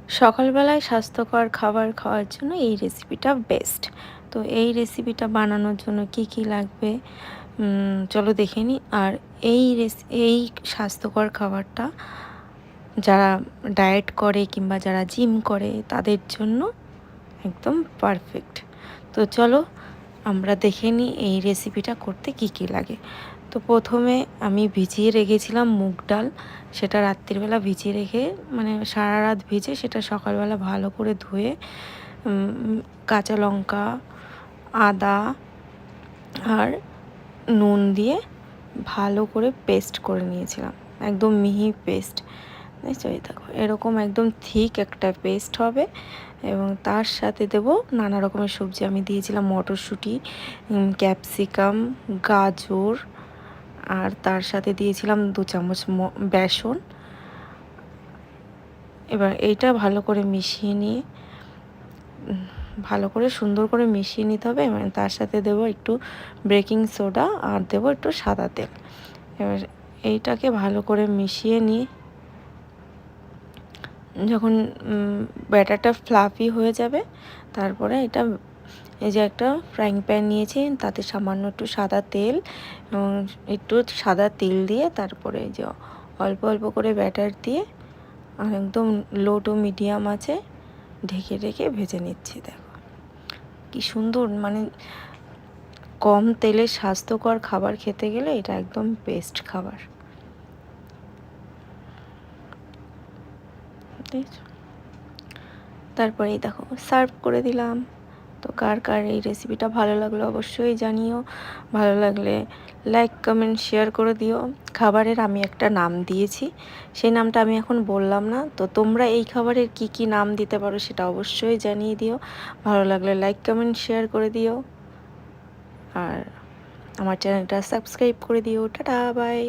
সকালবেলায় স্বাস্থ্যকর খাবার খাওয়ার জন্য এই রেসিপিটা বেস্ট। তো এই রেসিপিটা বানানোর জন্য কি কি লাগবে চলো দেখে নিই। আর এই স্বাস্থ্যকর খাবারটা যারা ডায়েট করে কিংবা যারা জিম করে তাদের জন্য একদম পারফেক্ট। তো চলো আমরা দেখে নিই এই রেসিপিটা করতে কি কি লাগে। তো প্রথমে আমি ভিজিয়ে রেখেছিলাম মুগ ডাল, সেটা রাত্রিবেলা ভিজিয়ে রেখে মানে সারা রাত ভিজে সেটা সকালবেলা ভালো করে ধুয়ে কাঁচা লঙ্কা, আদা আর নুন দিয়ে ভালো করে পেস্ট করে নিয়েছিলাম, একদম মিহি পেস্ট। নিশ্চয়ই দেখো এরকম একদম থিক একটা পেস্ট হবে। এবং তার সাথে দেব নানা রকমের সবজি। আমি দিয়েছিলাম মটরশুঁটি, ক্যাপসিকাম, গাজর, আর তার সাথে দিয়েছিলাম 2 চামচ বেসন। এবার এইটা ভালো করে মিশিয়ে নিয়ে ভালো করে সুন্দর করে মিশিয়ে নিতে হবে। এবং তার সাথে দেব একটু বেকিং সোডা আর দেব একটু সাদা তেল। এবার এইটাকে ভালো করে মিশিয়ে নিয়ে যখন ব্যাটারটা ফ্লাফি হয়ে যাবে, তারপরে এটা এই যে একটা ফ্রাইং প্যান নিয়েছি, তাতে সামান্য একটু সাদা তেল এবং একটু সাদা তিল দিয়ে তারপরে এই যে অল্প অল্প করে ব্যাটার দিয়ে আর একদম লো টু মিডিয়াম আছে ঢেকে ঢেকে ভেজে নিচ্ছি। দেখো কি সুন্দর, মানে কম তেলে স্বাস্থ্যকর খাবার খেতে গেলে এটা একদম বেস্ট খাবার। তারপরেই দেখো সার্ভ করে দিলাম। তো কার কার এই রেসিপিটা ভালো লাগলো অবশ্যই জানিও। ভালো লাগলে লাইক কমেন্ট শেয়ার করে দিও। খাবারের আমি একটা নাম দিয়েছি, সেই নামটা আমি এখন বললাম না। তো তোমরা এই খাবারের কি কি নাম দিতে পারো সেটা অবশ্যই জানিয়ে দিও। ভালো লাগলে লাইক কমেন্ট শেয়ার করে দিও আর আমার চ্যানেলটা সাবস্ক্রাইব করে দিও। Tata bye.